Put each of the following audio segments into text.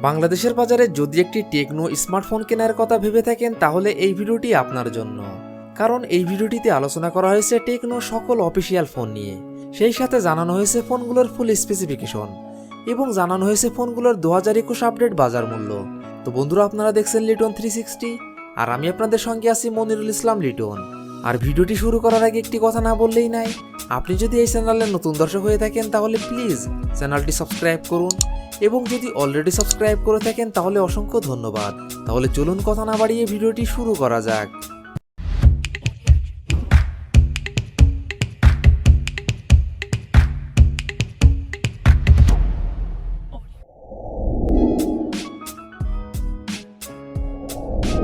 বাংলাদেশের বাজারে যদি একটি টেকনো স্মার্টফোন কেনার কথা ভেবে থাকেন তাহলে এই ভিডিওটি আপনার জন্য। কারণ এই ভিডিওটিতে আলোচনা করা হয়েছে টেকনো সকল অফিসিয়াল ফোন নিয়ে, সেই সাথে জানানো হয়েছে ফোনগুলোর ফুল স্পেসিফিকেশন এবং জানানো হয়েছে ফোনগুলোর 2021 আপডেট বাজার মূল্য। তো বন্ধুরা, আপনারা দেখছেন লিটন 360 আর আমি আপনাদের সঙ্গে আছি মনিরুলিসলামলিটন। আর ভিডিওটি শুরু করার আগে একটি কথা না বললেই নাই, আপনি যদি এই চ্যানেলের নতুন দর্শক হয়ে থাকেন তাহলে প্লিজ চ্যানেলটি সাবস্ক্রাইব করুন এবং যদি অলরেডি সাবস্ক্রাইব করে থাকেন তাহলে অসংখ্য ধন্যবাদ। তাহলে চলুন কথা না বাড়িয়ে ভিডিওটি শুরু করা যাক।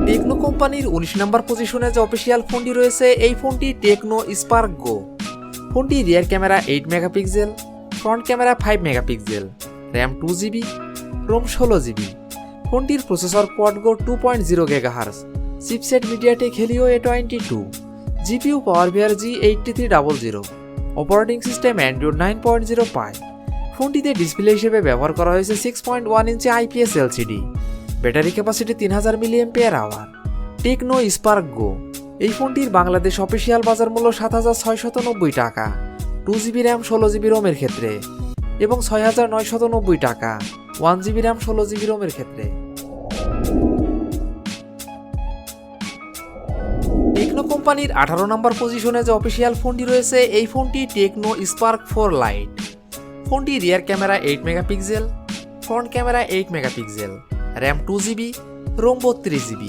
টেকনো কোম্পানির 19 নম্বর পজিশনে যে অফিসিয়াল ফোনটি রয়েছে এই ফোনটি টেকনো স্পার্ক গো। ফোনটি rear camera 8 megapixel, front camera 5 megapixel, RAM 2GB, ROM 16GB। ফোনটির processor quad core 2.0 GHz, chipset MediaTek Helio A22, GPU pouvoir G8300, operating system Android 9.0 পায়। ফোনটিতে ডিসপ্লে হিসেবে ব্যবহার করা হয়েছে 6.1 inch IPS LCD, battery capacity 3000 mAh। Tecno Spark Go এই ফোনটির Bangladesh official বাজার মূল্য 7690 টাকা 2GB র্যাম 16GB রোমের ক্ষেত্রে এবং 6990 টাকা 1GB র্যাম 16GB রোমের ক্ষেত্রে। টেকনো কোম্পানির 18 নম্বর পজিশনে যে অফিসিয়াল ফোনটি রয়েছে এই ফোনটি টেকনো স্পার্ক 4 লাইট। ফোনটি rear camera 8 megapixel, front camera 8 megapixel, RAM 2GB, ROM 32GB।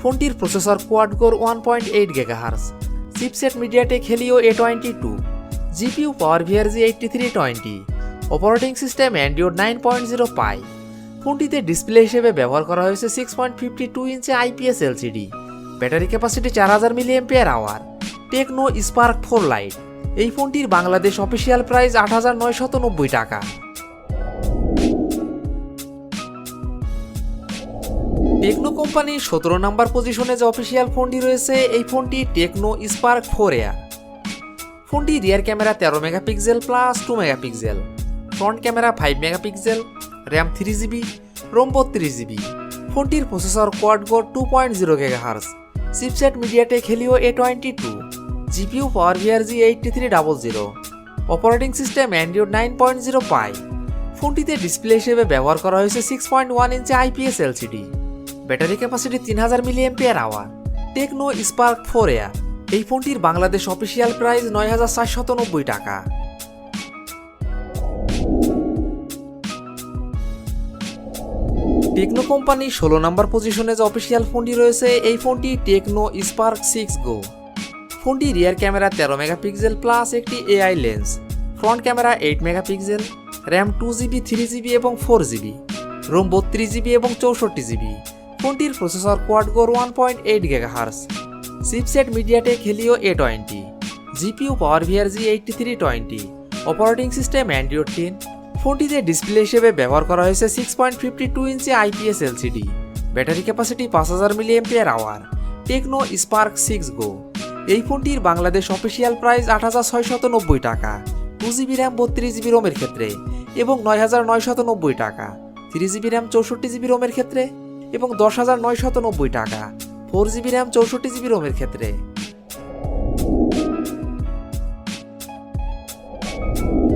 ফোনটির processor quad core 1.8 GHz, chipset MediaTek Helio A22, GPU pouvoir G8320, operating system Android 9.0 পায়। ফোনটিতে ডিসপ্লে হিসেবে ব্যবহার করা হয়েছে 6.52 inch IPS LCD, battery capacity 4000 mAh। Tecno Spark 4 lite এই ফোনটির Bangladesh official price 8990 টাকা। টেকনো কোম্পানির 17 নম্বর পজিশনে যে অফিসিয়াল ফোনটি রয়েছে এই ফোনটি টেকনো স্পার্ক 4 এয়ার। ফোনটি rear camera 13 megapixel plus 2 megapixel, front camera 5 megapixel, RAM 3GB, ROM 32GB। ফোনটির processor quad core 2.0 GHz, chipset MediaTek Helio A22, GPU pouvoir G8300, operating system Android 9.0 পায়। ফোনটিতে ডিসপ্লে হিসেবে ব্যবহার করা হয়েছে 6.1 inch IPS LCD, battery capacity 3000 mAh। Tecno Spark 4 Air এই ফোনটির Bangladesh official price 9490 টাকা। টেকনো কোম্পানির 16 নম্বর পজিশনে যে অফিসিয়াল ফোনটি রয়েছে এই ফোনটি টেকনো স্পার্ক 6 গো। ফোনটি রিয়ার ক্যামেরা 13 মেগাপিক্সেল প্লাস একটি AI lens, front camera 8 megapixel, RAM 2GB, 3GB এবং 4GB, রোম 32GB এবং 64GB। ফোনটির processor quad core 1.8 GHz, chipset MediaTek Helio A20, GPU pouvoir G8320, operating system Android 10। ফোনটিতে display হিসেবে ব্যবহার করা হয়েছে 6.52 inch IPS LCD, battery capacity 5000 mAh। Tecno Spark 6 Go এই ফোনটির বাংলাদেশ অফিসিয়াল প্রাইস 8690 টাকা 2GB র্যাম 32GB রোমের ক্ষেত্রে এবং 9990 টাকা 3GB র্যাম 64GB রোমের ক্ষেত্রে এবং 10990 টাকা 4GB র্যাম 64GB রোমের ক্ষেত্রে।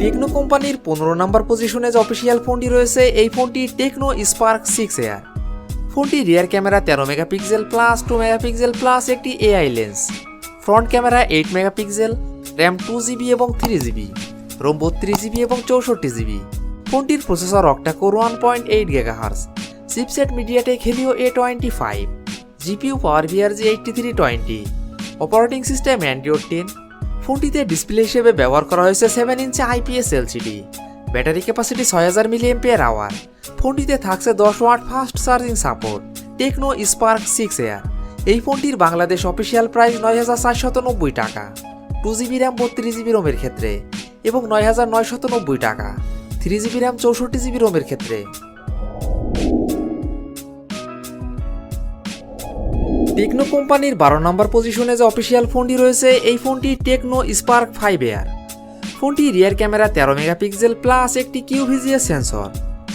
টেকনো কোম্পানির 15 নম্বর পজিশনে যে অফিসিয়াল ফোনটি রয়েছে এই ফোনটি টেকনো স্পার্ক 6 এয়ার। ফোনটি rear camera 13 megapixel plus 2 megapixel plus একটি AI lens, front camera 8 megapixel, RAM 2GB এবং 3GB, রোম 32GB এবং 64GB। ফোনটির processor octa core 1.8 GHz, chipset MediaTek Helio A25, GPU pouvoir G8320, operating system Android 10। ফোনটিতে display হিসেবে ব্যবহার করা হয়েছে 7 inch IPS LCD, battery capacity 6000 mAh। ফোনটিতে থাকছে 10 watt fast charging support. Tecno Spark 6 Air এই ফোনটির বাংলাদেশ অফিসিয়াল প্রাইস 9490 টাকা 2GB র্যাম 32GB রোমের ক্ষেত্রে এবং 9990 টাকা 3GB র্যাম 64GB রোমের ক্ষেত্রে। টেকনো কোম্পানির 12 নম্বর পজিশনে যে অফিসিয়াল ফোনটি রয়েছে এই ফোনটি টেকনো স্পার্ক 5 এয়ার। ফোনটি রিয়ার ক্যামেরা 13 মেগাপিক্সেল প্লাস একটি QVGA sensor,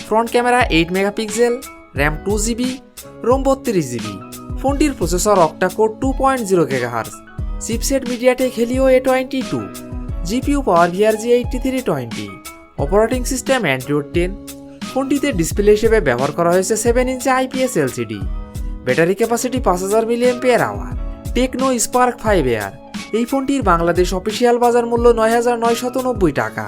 front camera 8 megapixel, RAM 2GB, ROM 32GB। ফোনটির processor octa core 2.0 GHz, chipset MediaTek Helio A22, GPU power VRG8320, operating system Android 10। ফোনটিতে ডিসপ্লে হিসেবে ব্যবহার করা হয়েছে 7 inch IPS LCD, battery capacity 5000 mAh, Tecno Spark 5 Air. এই ফোনটির Bangladesh official বাজার মূল্য 9990 টাকা।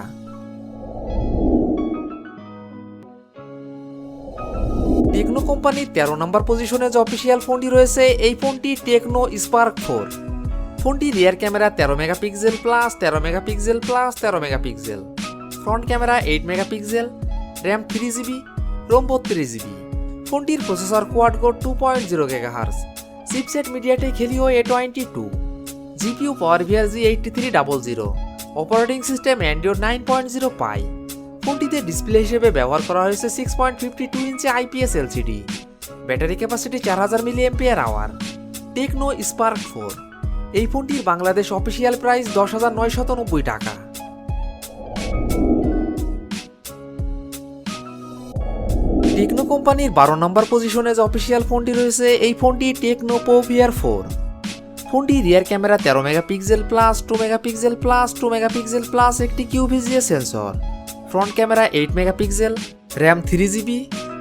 টেকনো কোম্পানির 13 নম্বর পজিশনে যে অফিসিয়াল ফোনটি রয়েছে এই ফোনটি টেকনো স্পার্ক 4। ফোনটি rear camera 13 megapixel plus 13 megapixel plus 13 megapixel, front camera 8 megapixel, RAM 3GB, ROM 32GB। ফোনটির processor quad core 2.0 GHz, chipset MediaTek Helio A22, GPU power VRG8300, operating system Android 9.0 Pie. ফোনটিতে display হিসেবে ব্যবহার করা হয়েছে 6.52 inch IPS LCD, battery capacity 4000 mAh, Tecno Spark 4। এই ফোনটির Bangladesh official price 10,990 টাকা। Techno কোম্পানির 12 নম্বর পজিশনে যে অফিসিয়াল ফোনটি রয়েছে এই ফোনটি টেকনো pouvoir 4। ফোনটি rear camera 13 megapixel plus 2 megapixel plus 2 megapixel plus একটি QVGA sensor, front camera 8 megapixel, RAM 3GB,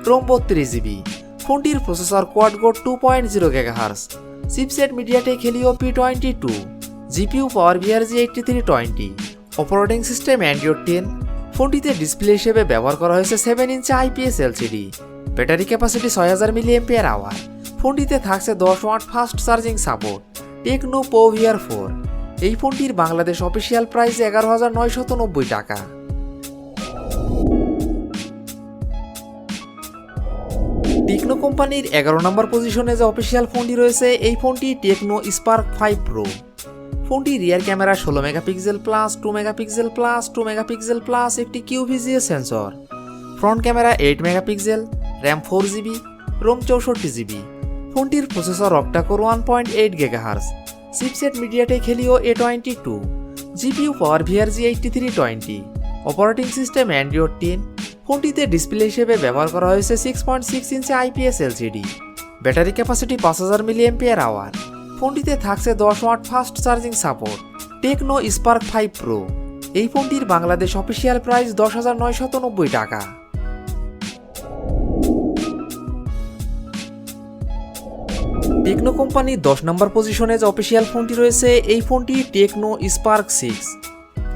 ROM 32GB। ফোনটির processor quad core 2.0 GHz, chipset MediaTek Helio P22, GPU power VRG8320, operating system Android 10। ফোনটিতে display হিসেবে ব্যবহার করা হয়েছে 7 inch IPS LCD, battery capacity 6000 mAh। ফোনটিতে থাকছে 10 watt fast charging support. Tecno pouvoir 4। এই ফোনটির বাংলাদেশ অফিসিয়াল প্রাইস 11,990 টাকা। টেকনো কোম্পানির 11 নম্বর পজিশনে যে অফিসিয়াল ফোনটি রয়েছে এই ফোনটি টেকনো স্পার্ক 5 প্রো। ফোনটি rear camera 16 megapixel plus 2 megapixel plus 2 megapixel plus একটি QVGA sensor, front camera 8 megapixel, RAM 4GB, ROM 64GB। ফোনটির processor octa core 1.8 GHz, chipset MediaTek Helio A22, GPU power VRG8320, operating system Android 10। ফোনটিতে display হিসেবে ব্যবহার করা হয়েছে 6.6 inch IPS LCD, battery capacity 5000 mAh। ফোনটিতে থাকছে 10 watt fast charging support. Tecno Spark 5 Pro. এই ফোনটির বাংলাদেশ অফিসিয়াল প্রাইস 10,990 টাকা। টেকনো কোম্পানির 10 নম্বর পজিশনে যে অফিসিয়াল ফোনটি রয়েছে এই ফোনটি টেকনো স্পার্ক 6।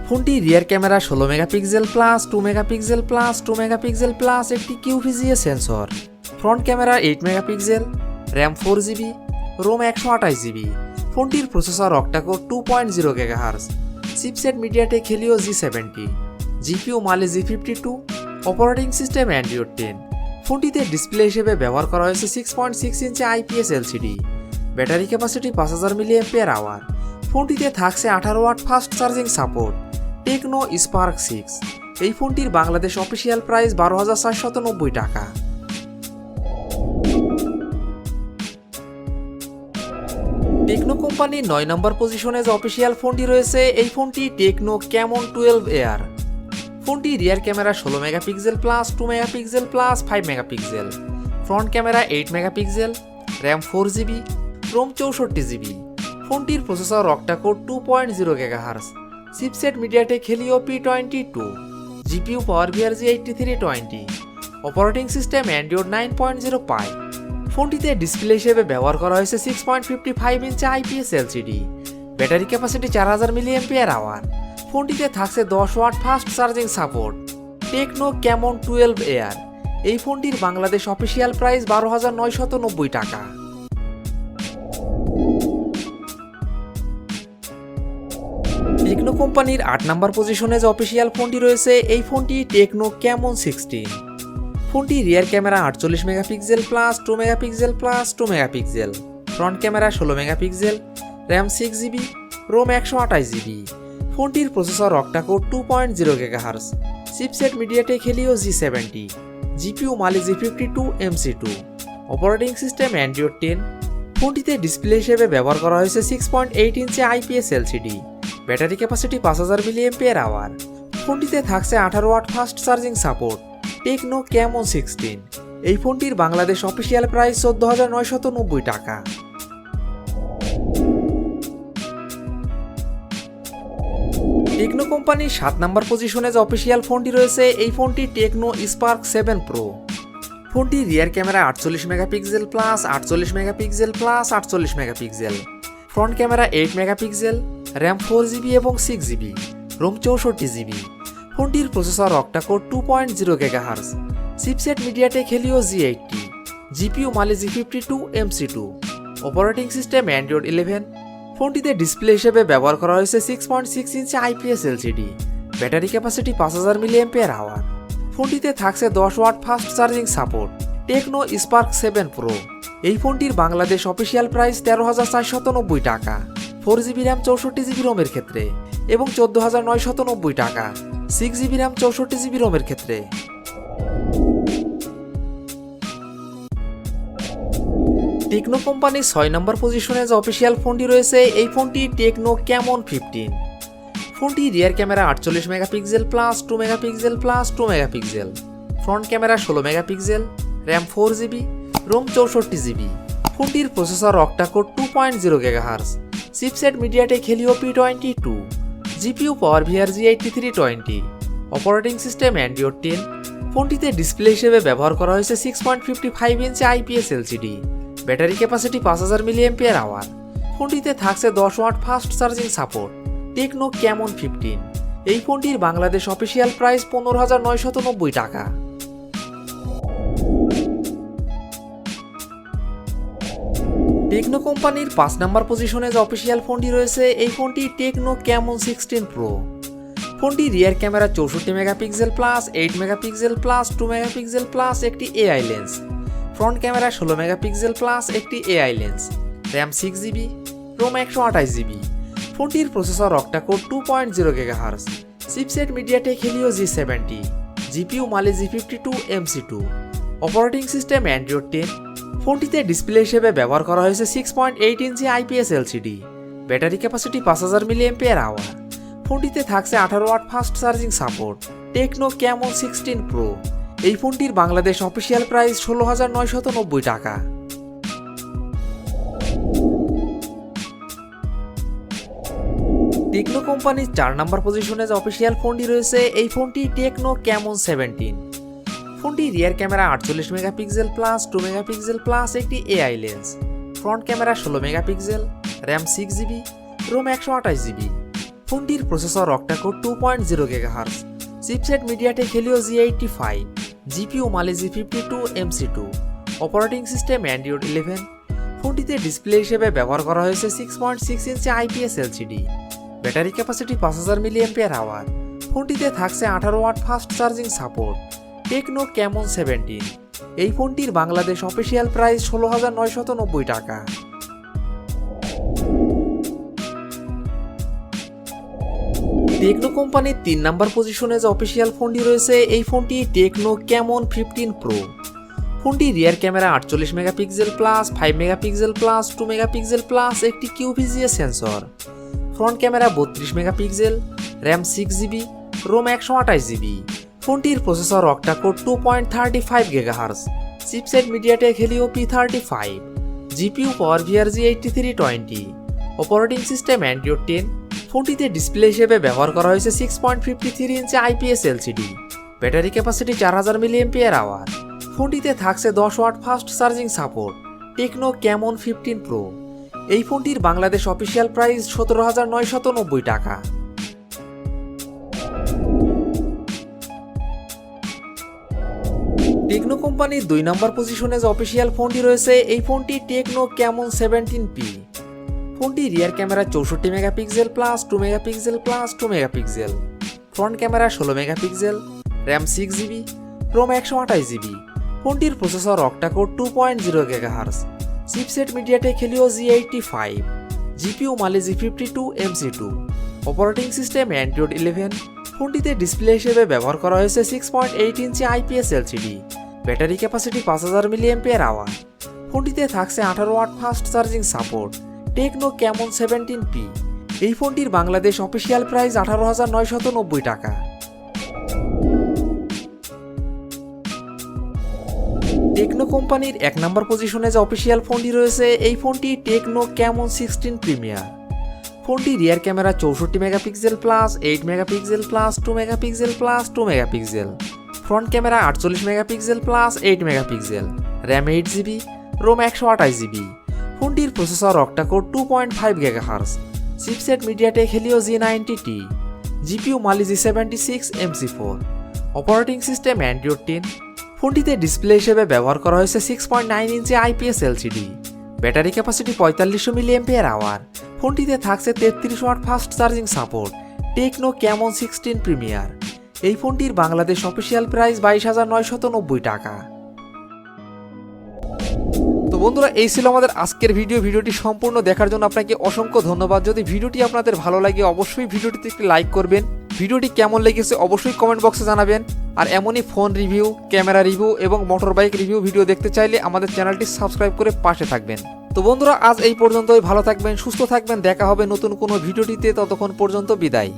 ফোনটি rear camera 16 megapixel plus 2 megapixel plus 2 megapixel plus একটি QVGA sensor, front camera 8 megapixel, RAM 4GB, ROM 128GB। ফোনটির processor octa core 2.0 GHz, chipset MediaTek Helio G70, GPU Mali G52, operating system Android 10। ফোনটিতে display হিসেবে ব্যবহার করা হয়েছে 6.6 inch IPS LCD, battery capacity 5000 mAh। ফোনটিতে থাকছে 18 watt fast charging support. Tecno Spark 6। এই ফোনটির বাংলাদেশ অফিসিয়াল প্রাইস 12,490 টাকা। টেকনো কোম্পানির 9 নম্বর পজিশনে যে অফিসিয়াল ফোনটি রয়েছে এই ফোনটি টেকনো camon 12 এয়ার। ফোনটি rear camera 16 megapixel plus 2 megapixel plus 5 megapixel, front camera 8 megapixel, RAM 4GB, ROM 64GB। ফোনটির processor octa core 2.0 GHz, chipset MediaTek Helio P22, GPU power VRG8320, operating system Android 9.0 Pie. ফোনটিতে display হিসেবে ব্যবহার করা হয়েছে 6.55 inch IPS LCD, battery capacity 4000 mAh। ফোনটিতে থাকছে 10 watt fast charging support. Tecno camon 12 Air. এই ফোনটির বাংলাদেশ অফিসিয়াল প্রাইস 12,990 টাকা। টেকনো কোম্পানির 8 নম্বর পজিশনে যে অফিসিয়াল ফোনটি রয়েছে এই ফোনটি টেকনো camon 16। ফোনটি rear camera 48 megapixel plus 2 megapixel plus 2 megapixel, front camera 16 megapixel, RAM 6GB, ROM 128GB। ফোনটির processor octa core 2.0 GHz, chipset MediaTek Helio G70, GPU Mali G52 MC2, operating system Android 10। ফোনটিতে display হিসেবে ব্যবহার করা হয়েছে 6.8 inch IPS LCD, battery capacity 5000 mAh। ফোনটিতে থাকছে 18 watt fast charging support. Tecno Camon 16। এই ফোনটির বাংলাদেশ অফিসিয়াল প্রাইস 14,990 টাকা। টেকনো কোম্পানির 7 নম্বর পজিশনে যে অফিসিয়াল ফোনটি রয়েছে এই ফোনটি টেকনো স্পার্ক 7 প্রো। ফোনটি rear camera 48 megapixel plus 48 megapixel plus 48 megapixel, front camera 8 megapixel, RAM 4GB এবং 6GB, রোম 64GB। ফোনটির processor octa core 2.0 GHz, chipset MediaTek Helio G80, GPU Mali G52 MC2, operating system Android 11। ফোনটিতে display হিসেবে ব্যবহার করা হয়েছে 6.6 inch IPS LCD, battery capacity 5000 mAh। ফোনটিতে থাকছে 10 watt fast charging support. Tecno Spark 7 Pro. এই ফোনটির বাংলাদেশ অফিসিয়াল প্রাইস 13,490 টাকা 4GB র্যাম 64GB রোমের ক্ষেত্রে এবং 14,990 টাকা 6GB র্যাম 64GB রোমের ক্ষেত্রে। টেকনো কোম্পানির 6 নম্বর পজিশনে যে অফিসিয়াল ফোনটি রয়েছে এই ফোনটি টেকনো ক্যামন 15। ফোনটি rear camera 48 megapixel plus 2 megapixel plus 2 megapixel, front camera 16 megapixel, RAM 4GB, ROM 64GB। ফোনটির processor octa core 2.0 GHz, chipset MediaTek Helio P22, GPU pouvoir G8320, operating system Android 10। ফোনটিতে ডিসপ্লে হিসেবে ব্যবহার করা হয়েছে 6.55 inch IPS LCD, battery capacity 5000 mAh। ফোনটিতে থাকছে 10 watt fast charging support. Tecno Camon 15। এই ফোনটির বাংলাদেশ অফিসিয়াল প্রাইস 15,990 টাকা। টেকনো কোম্পানির 5 নম্বর পজিশনে যে অফিসিয়াল ফোনটি রয়েছে এই ফোনটি টেকনো ক্যামন 16 প্রো। ফোনটি rear camera 64 megapixel plus 8 megapixel plus 2 megapixel plus একটি AI lens, front camera 16 megapixel plus একটি AI lens, RAM 6GB, ROM 128GB। ফোনটির processor octa core 2.0 GHz, chipset MediaTek Helio G70, GPU Mali G52 MC2, operating system Android 10। ফোনটিতে display হিসেবে ব্যবহার করা হয়েছে 6.8 inch IPS LCD, battery capacity 5000 mAh। ফোনটিতে থাকছে 18 watt fast charging support. Tecno Camon 16 pro. এই ফোনটির বাংলাদেশ অফিসিয়াল প্রাইস 16,990 টাকা। টেকনো কোম্পানির 4 নম্বর পজিশনে যে অফিসিয়াল ফোনটি রয়েছে এই ফোনটি টেকনো ক্যামন 17। ফোনটি rear camera 48 megapixel plus 2 megapixel plus একটি AI lens, front camera 16 megapixel, RAM 6GB, ROM 128GB। ফোনটির processor octa core 2.0 GHz, chipset MediaTek Helio G85, GPU Mali G52 MC2, operating system Android 11। ফোনটিতে display হিসেবে ব্যবহার করা হয়েছে 6.6 inch IPS LCD, battery capacity 5000 mAh। ফোনটিতে থাকছে 18 watt fast charging support. Tecno Camon 17। এই ফোনটির বাংলাদেশ অফিসিয়াল প্রাইস 16,990 টাকা। টেকনো কোম্পানির 3 নম্বর পজিশনে যে অফিসিয়াল ফোনটি রয়েছে এই ফোনটি টেকনো ক্যামন 15 প্রো। ফোনটি rear camera 48 megapixel plus 5 megapixel plus 2 megapixel plus একটি QVGA sensor, front camera 32 megapixel, RAM 6GB, ROM 128GB। ফোনটির processor octa core 2.35 GHz, chipset MediaTek Helio P35, GPU pouvoir G8320, operating system Android 10। ফোনটিতে display হিসেবে ব্যবহার করা হয়েছে 6.53 inch IPS LCD, battery capacity 4000 mAh। ফোনটিতে থাকছে 10 watt fast charging support. Tecno Camon 15 Pro. এই ফোনটির বাংলাদেশ অফিসিয়াল প্রাইস 17,990 টাকা। টেকনো কোম্পানির 2 নম্বর পজিশনে যে অফিসিয়াল ফোনটি রয়েছে এই ফোনটি টেকনো ক্যামন 17P। ফোনটি rear camera 64 megapixel plus 2 megapixel plus 2 megapixel, front camera 16 megapixel, RAM 6GB, ROM 128GB। ফোনটির processor octa core 2.0 GHz, chipset MediaTek Helio G85, GPU Mali G52 MC2, operating system Android 11। ফোনটিতে display হিসেবে ব্যবহার করা হয়েছে 6.8 inch IPS LCD, battery capacity 5000 mAh। ফোনটিতে থাকছে 18 watt fast charging support. Tecno Camon 17P। এই ফোনটির বাংলাদেশ অফিসিয়াল প্রাইস 18,990 টাকা। টেকনো কোম্পানির 1 নম্বর পজিশনে যে অফিসিয়াল ফোনটি রয়েছে এই ফোনটি টেকনো ক্যামন 16 প্রিমিয়ার। ফোনটি rear camera 64 megapixel plus 8 megapixel plus 2 megapixel plus 2 megapixel, front camera 48 megapixel plus 8 megapixel, RAM 8GB, ROM 128GB। ফোনটির processor octa core 2.5 GHz, chipset MediaTek Helio G90T, GPU Mali G76 MC4, operating system Android 10। ফোনটিতে display হিসেবে ব্যবহার করা হয়েছে 6.9 inch IPS LCD, battery capacity 4500 mAh। ফোনটিতে থাকছে 33 watt fast charging support. Tecno Camon 16 premier. এই ফোনটির বাংলাদেশ অফিসিয়াল প্রাইস 22,990 টাকা। তো বন্ধুরা, এই ছিল আমাদের আজকের ভিডিওটি সম্পূর্ণ দেখার জন্য আপনাকে অসংখ্য ধন্যবাদ। যদি ভিডিওটি আপনাদের ভালো লাগে অবশ্যই ভিডিওটিতে একটি লাইক করবেন। ভিডিওটি কেমন লেগেছে অবশ্যই কমেন্ট বক্সে জানাবেন। আর এমনই ফোন রিভিউ, ক্যামেরা রিভিউ এবং মোটর বাইক রিভিউ ভিডিও দেখতে চাইলে আমাদের চ্যানেলটি সাবস্ক্রাইব করে পাশে থাকবেন। তো বন্ধুরা, আজ এই পর্যন্তই। ভালো থাকবেন, সুস্থ থাকবেন। দেখা হবে নতুন কোনো ভিডিওটিতে। ততক্ষণ পর্যন্ত বিদায়।